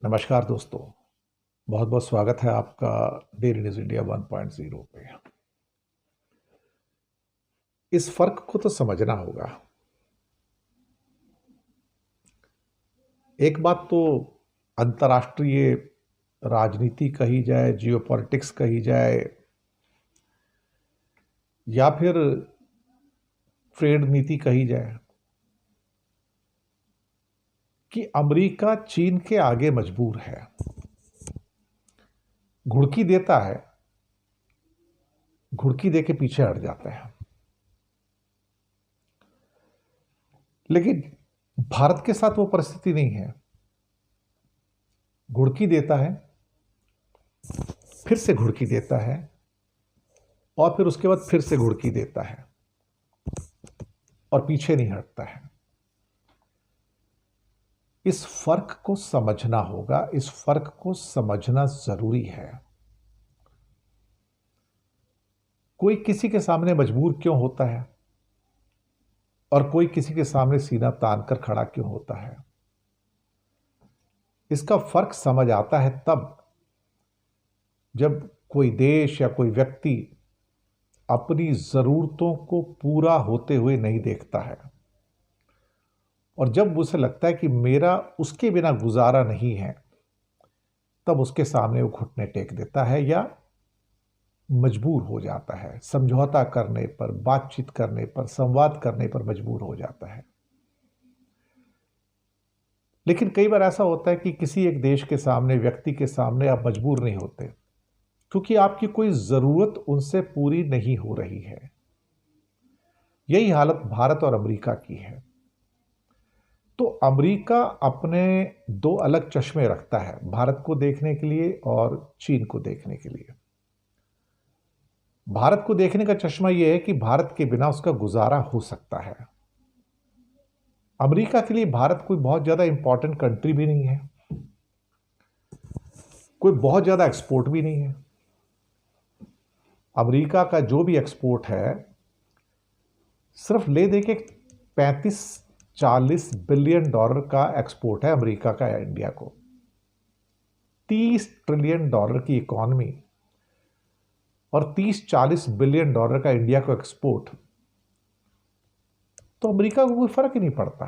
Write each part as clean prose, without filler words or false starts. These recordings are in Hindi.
नमस्कार दोस्तों। बहुत बहुत स्वागत है आपका डेली न्यूज इंडिया 1.0 पे। इस फर्क को तो समझना होगा। एक बात तो अंतर्राष्ट्रीय राजनीति कही जाए, जियोपॉलिटिक्स कही जाए, या फिर ट्रेड नीति कही जाए, कि अमेरिका चीन के आगे मजबूर है। घुड़की देता है, घुड़की दे के पीछे हट जाते हैं। लेकिन भारत के साथ वो परिस्थिति नहीं है। घुड़की देता है, फिर से घुड़की देता है, और फिर उसके बाद फिर से घुड़की देता है और पीछे नहीं हटता है। इस फर्क को समझना होगा, इस फर्क को समझना जरूरी है। कोई किसी के सामने मजबूर क्यों होता है और कोई किसी के सामने सीना तान कर खड़ा क्यों होता है, इसका फर्क समझ आता है तब जब कोई देश या कोई व्यक्ति अपनी जरूरतों को पूरा होते हुए नहीं देखता है, और जब उसे लगता है कि मेरा उसके बिना गुजारा नहीं है, तब उसके सामने वो घुटने टेक देता है या मजबूर हो जाता है। समझौता करने पर, बातचीत करने पर, संवाद करने पर मजबूर हो जाता है। लेकिन कई बार ऐसा होता है कि किसी एक देश के सामने, व्यक्ति के सामने आप मजबूर नहीं होते, क्योंकि आपकी कोई जरूरत उनसे पूरी नहीं हो रही है। यही हालत भारत और अमेरिका की है। तो अमेरिका अपने दो अलग चश्मे रखता है, भारत को देखने के लिए और चीन को देखने के लिए। भारत को देखने का चश्मा यह है कि भारत के बिना उसका गुजारा हो सकता है। अमेरिका के लिए भारत कोई बहुत ज्यादा इंपॉर्टेंट कंट्री भी नहीं है, कोई बहुत ज्यादा एक्सपोर्ट भी नहीं है। अमेरिका का जो भी एक्सपोर्ट है, सिर्फ ले दे के 35-40 बिलियन डॉलर का एक्सपोर्ट है अमेरिका का इंडिया को। 30 ट्रिलियन डॉलर की इकॉनमी और 30-40 बिलियन डॉलर का इंडिया को एक्सपोर्ट, तो अमेरिका को कोई फर्क ही नहीं पड़ता।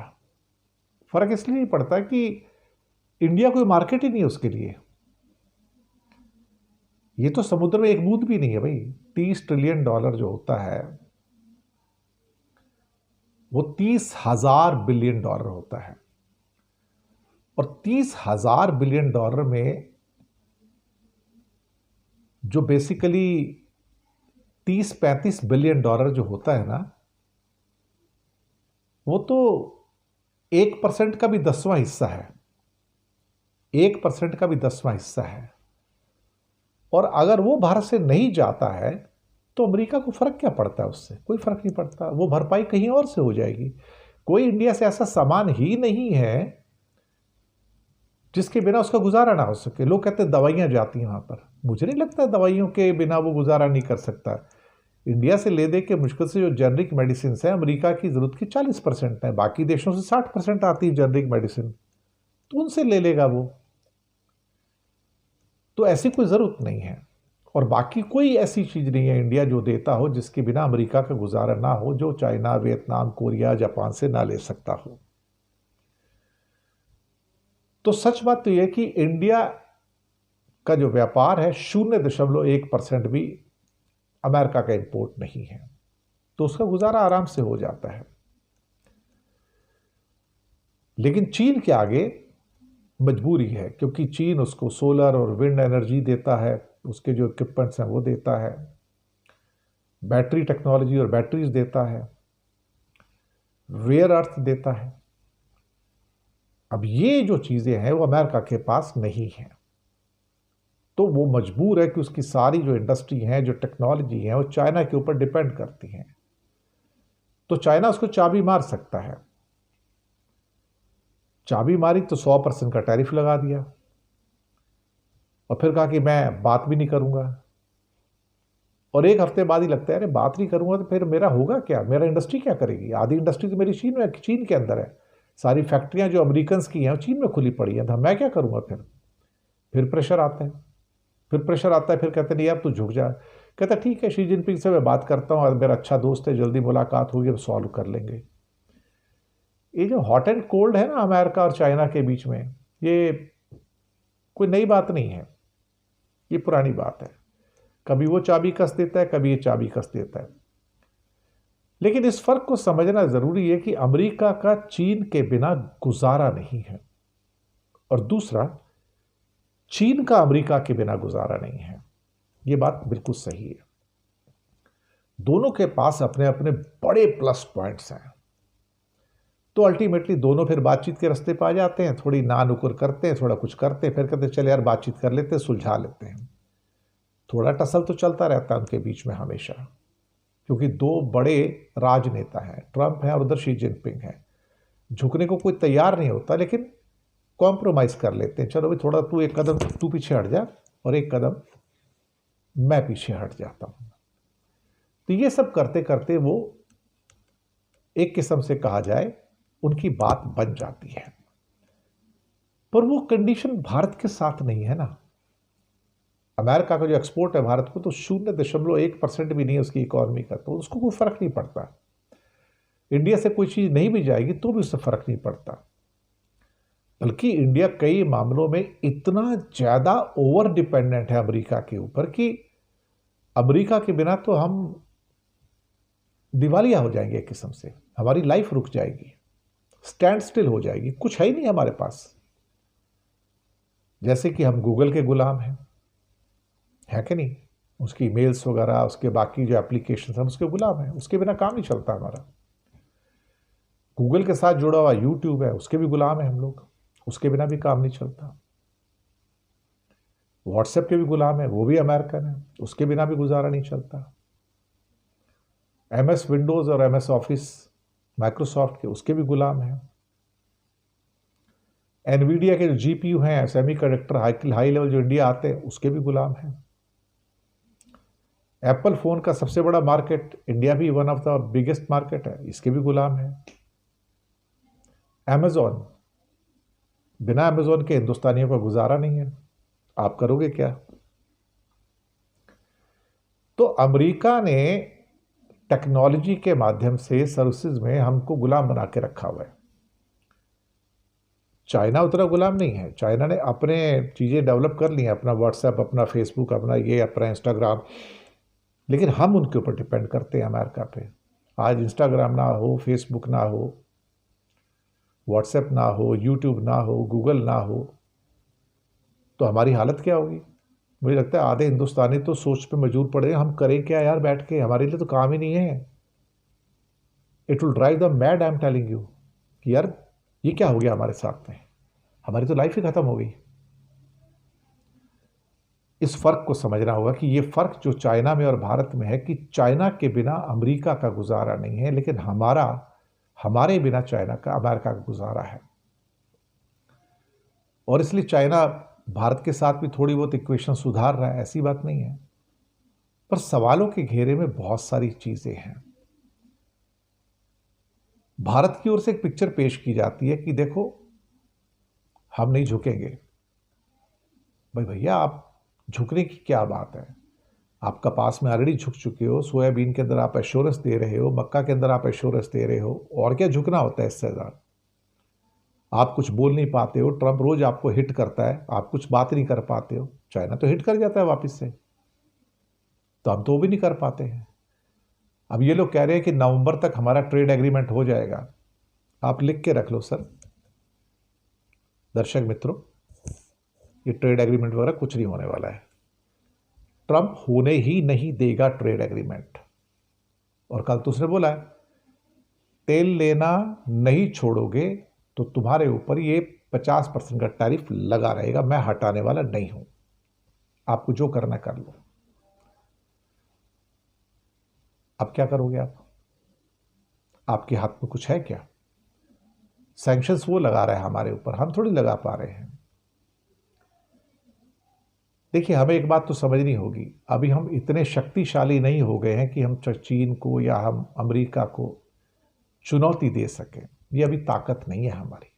फर्क इसलिए नहीं पड़ता कि इंडिया कोई मार्केट ही नहीं है उसके लिए। ये तो समुद्र में एक बूंद भी नहीं है भाई। 30 ट्रिलियन डॉलर जो होता है वो 30,000 बिलियन डॉलर होता है, और 30,000 बिलियन डॉलर में जो बेसिकली 30-35 बिलियन डॉलर जो होता है ना, वो तो 1% का भी 10वां हिस्सा है। 1% का भी 10वां हिस्सा है। और अगर वो भारत से नहीं जाता है तो अमेरिका को फर्क क्या पड़ता है? उससे कोई फर्क नहीं पड़ता। वो भरपाई कहीं और से हो जाएगी। कोई इंडिया से ऐसा सामान ही नहीं है जिसके बिना उसका गुजारा ना हो सके। लोग कहते हैं दवाइयां जाती हैं वहां पर। मुझे नहीं लगता दवाइयों के बिना वो गुजारा नहीं कर सकता। इंडिया से ले दे के मुश्किल से जो जेनरिक मेडिसिन है, अमेरिका की जरूरत की 40% है, बाकी देशों से 60% आती है जेनरिक मेडिसिन, तो उनसे ले लेगा वो। तो ऐसी कोई जरूरत नहीं है। और बाकी कोई ऐसी चीज नहीं है इंडिया जो देता हो जिसके बिना अमेरिका का गुजारा ना हो, जो चाइना, वियतनाम, कोरिया, जापान से ना ले सकता हो। तो सच बात तो यह कि इंडिया का जो व्यापार है 0.1% भी अमेरिका का इंपोर्ट नहीं है, तो उसका गुजारा आराम से हो जाता है। लेकिन चीन के आगे मजबूरी है, क्योंकि चीन उसको सोलर और विंड एनर्जी देता है, उसके जो इक्विपमेंट्स हैं वो देता है, बैटरी टेक्नोलॉजी और बैटरीज देता है, रेयर अर्थ देता है। अब ये जो चीजें हैं वो अमेरिका के पास नहीं है, तो वो मजबूर है कि उसकी सारी जो इंडस्ट्री है, जो टेक्नोलॉजी है, वो चाइना के ऊपर डिपेंड करती हैं। तो चाइना उसको चाबी मार सकता है। चाबी मारी तो 100% का टैरिफ लगा दिया, और फिर कहा कि मैं बात भी नहीं करूंगा। और एक हफ्ते बाद ही लगता है अरे बात नहीं करूंगा तो फिर मेरा होगा क्या, मेरा इंडस्ट्री क्या करेगी? आधी इंडस्ट्री तो मेरी चीन के अंदर है। सारी फैक्ट्रियां जो अमेरिकन की हैं वो चीन में खुली पड़ी हैं, तो मैं क्या करूंगा फिर? फिर प्रेशर आता है, फिर कहते नहीं अब तू झुक जा। कहता ठीक है, शी जिनपिंग से मैं बात करता हूँ और मेरा अच्छा दोस्त है, जल्दी मुलाकात होगी, अब सॉल्व कर लेंगे। ये जो हॉट एंड कोल्ड है ना अमेरिका और चाइना के बीच में, ये कोई नई बात नहीं है, ये पुरानी बात है। कभी वो चाबी कस देता है, कभी ये चाबी कस देता है। लेकिन इस फर्क को समझना जरूरी है कि अमेरिका का चीन के बिना गुजारा नहीं है, और दूसरा चीन का अमेरिका के बिना गुजारा नहीं है। ये बात बिल्कुल सही है। दोनों के पास अपने अपने बड़े प्लस पॉइंट्स हैं, तो अल्टीमेटली दोनों फिर बातचीत के रास्ते पे आ जाते हैं। थोड़ी ना नुकुर करते हैं, थोड़ा कुछ करते हैं, फिर कहते हैं चल यार बातचीत कर लेते हैं, सुलझा लेते हैं। थोड़ा टसल तो चलता रहता है उनके बीच में हमेशा, क्योंकि दो बड़े राजनेता हैं, ट्रंप है और उधर शी जिनपिंग है। झुकने को कोई तैयार नहीं होता, लेकिन कॉम्प्रोमाइज कर लेते हैं। चलो भाई थोड़ा तू एक कदम तू पीछे हट जा और एक कदम मैं पीछे हट जाता हूं। तो ये सब करते करते वो एक किस्म से कहा जाए उनकी बात बन जाती है। पर वो कंडीशन भारत के साथ नहीं है ना। अमेरिका का जो एक्सपोर्ट है भारत को, तो 0.1% भी नहीं है उसकी इकोनॉमी का, तो उसको कोई फर्क नहीं पड़ता। इंडिया से कोई चीज नहीं भी जाएगी तो भी उससे फर्क नहीं पड़ता। बल्कि इंडिया कई मामलों में इतना ज्यादा ओवर डिपेंडेंट है अमेरिका के ऊपर कि अमेरिका के बिना तो हम दिवालिया हो जाएंगे एक किस्म से। हमारी लाइफ रुक जाएगी, स्टैंड स्टिल हो जाएगी, कुछ है ही नहीं हमारे पास। जैसे कि हम गूगल के गुलाम हैं, है कि नहीं? उसकी ईमेल्स वगैरह, उसके बाकी जो एप्लीकेशन हम उसके गुलाम हैं, उसके बिना काम नहीं चलता हमारा। गूगल के साथ जुड़ा हुआ यूट्यूब है, उसके भी गुलाम हैं हम लोग, उसके बिना भी काम नहीं चलता। व्हाट्सएप के भी गुलाम है, वो भी अमेरिकन है, उसके बिना भी गुजारा नहीं चलता। MS विंडोज और MS ऑफिस माइक्रोसॉफ्ट के, उसके भी गुलाम हैं। एनवीडिया के जो GPU हैं, सेमी कंडक्टर हाई लेवल जो इंडिया आते हैं, उसके भी गुलाम हैं। एप्पल फोन का सबसे बड़ा मार्केट, इंडिया भी one of the biggest market है, इसके भी गुलाम है। अमेजॉन, बिना अमेजॉन के हिंदुस्तानियों का गुजारा नहीं है, आप करोगे क्या? तो अमेरिका ने टेक्नोलॉजी के माध्यम से सर्विसेज में हमको गुलाम बना के रखा हुआ है। चाइना उतना गुलाम नहीं है। चाइना ने अपने चीज़ें डेवलप कर ली हैं, अपना व्हाट्सएप, अपना फेसबुक, अपना ये, अपना इंस्टाग्राम, लेकिन हम उनके ऊपर डिपेंड करते हैं अमेरिका पे। आज इंस्टाग्राम ना हो, फेसबुक ना हो, व्हाट्सएप ना हो, यूट्यूब ना हो, गूगल ना हो, तो हमारी हालत क्या होगी? मुझे लगता है आधे हिंदुस्तानी तो सोच पे मजबूर पड़े, हम करें क्या यार बैठ के, हमारे लिए तो काम ही नहीं है। It will drive the mad, I am telling you, कि यार ये क्या हो गया हमारे साथ में, हमारी तो लाइफ ही खत्म हो गई। इस फर्क को समझना होगा कि ये फर्क जो चाइना में और भारत में है, कि चाइना के बिना अमेरिका का गुजारा नहीं है, लेकिन हमारे बिना चाइना का, अमेरिका का गुजारा है। और इसलिए चाइना भारत के साथ भी थोड़ी बहुत इक्वेशन सुधार रहा है, ऐसी बात नहीं है, पर सवालों के घेरे में बहुत सारी चीजें हैं। भारत की ओर से एक पिक्चर पेश की जाती है कि देखो हम नहीं झुकेंगे। भाई भैया, आप झुकने की क्या बात है? आप कपास में ऑलरेडी झुक चुके हो, सोयाबीन के अंदर आप एश्योरेंस दे रहे हो, मक्का के अंदर आप एश्योरेंस दे रहे हो, और क्या झुकना होता है इससे ज़्यादा? आप कुछ बोल नहीं पाते हो, ट्रंप रोज आपको हिट करता है, आप कुछ बात नहीं कर पाते हो, चाइना तो हिट कर जाता है वापस से, तो हम तो वो भी नहीं कर पाते हैं। अब ये लोग कह रहे हैं कि नवंबर तक हमारा ट्रेड एग्रीमेंट हो जाएगा। आप लिख के रख लो सर, दर्शक मित्रों, ये ट्रेड एग्रीमेंट वगैरह कुछ नहीं होने वाला है। ट्रंप होने ही नहीं देगा ट्रेड एग्रीमेंट। और कल तो उसने बोला है, तेल लेना नहीं छोड़ोगे तो तुम्हारे ऊपर ये 50% का टैरिफ लगा रहेगा, मैं हटाने वाला नहीं हूं, आपको जो करना कर लो। अब क्या करोगे आप? आपके हाथ में कुछ है क्या? सैंक्शंस वो लगा रहा है हमारे ऊपर, हम थोड़ी लगा पा रहे हैं। देखिए, हमें एक बात तो समझनी होगी, अभी हम इतने शक्तिशाली नहीं हो गए हैं कि हम चीन को या हम अमेरिका को चुनौती दे सकें। ये अभी ताकत नहीं है हमारी।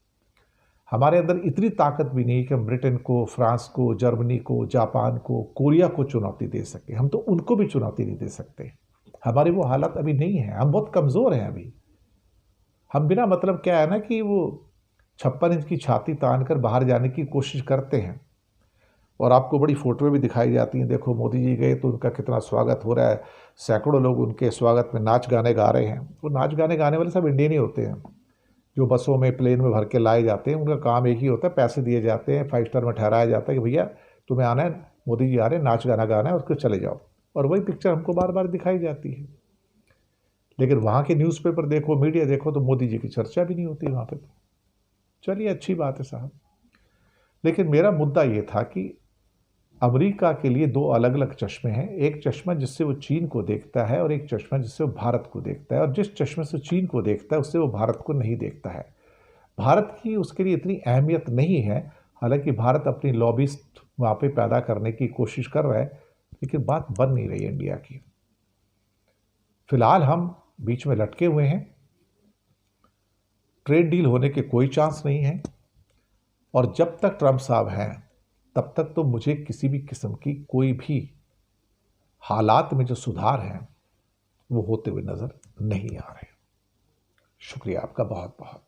हमारे अंदर इतनी ताकत भी नहीं कि हम ब्रिटेन को, फ्रांस को, जर्मनी को, जापान को, कोरिया को चुनौती दे सके। हम तो उनको भी चुनौती नहीं दे सकते। हमारी वो हालत अभी नहीं है, हम बहुत कमज़ोर हैं अभी। हम बिना मतलब क्या है ना कि वो 56 इंच की छाती तान कर बाहर जाने की कोशिश करते हैं, और आपको बड़ी फोटोएं भी दिखाई जाती हैं, देखो मोदी जी गए तो उनका कितना स्वागत हो रहा है, सैकड़ों लोग उनके स्वागत में नाच गाने गा रहे हैं। वो नाच गाने गाने वाले सब इंडियन ही होते हैं, जो बसों में, प्लेन में भर के लाए जाते हैं। उनका काम एक ही होता है, पैसे दिए जाते हैं, 5 स्टार में ठहराया जाता है कि भैया तुम्हें आना है, मोदी जी आ रहे हैं, नाच गाना गाना है, उसको चले जाओ। और वही पिक्चर हमको बार बार दिखाई जाती है। लेकिन वहाँ के न्यूज़पेपर देखो, मीडिया देखो, तो मोदी जी की चर्चा भी नहीं होती वहाँ पे। चलिए, अच्छी बात है साहब। लेकिन मेरा मुद्दा ये था कि अमेरिका के लिए दो अलग अलग चश्मे हैं। एक चश्मा जिससे वो चीन को देखता है, और एक चश्मा जिससे वो भारत को देखता है। और जिस चश्मे से चीन को देखता है, उससे वो भारत को नहीं देखता है। भारत की उसके लिए इतनी अहमियत नहीं है। हालांकि भारत अपनी लॉबिस्ट वहाँ पे पैदा करने की कोशिश कर रहा है, लेकिन बात बन नहीं रही इंडिया की। फिलहाल हम बीच में लटके हुए हैं। ट्रेड डील होने के कोई चांस नहीं है, और जब तक ट्रंप साहब हैं तब तक तो मुझे किसी भी किस्म की कोई भी हालात में जो सुधार हैं वो होते हुए नजर नहीं आ रहे। शुक्रिया आपका बहुत बहुत।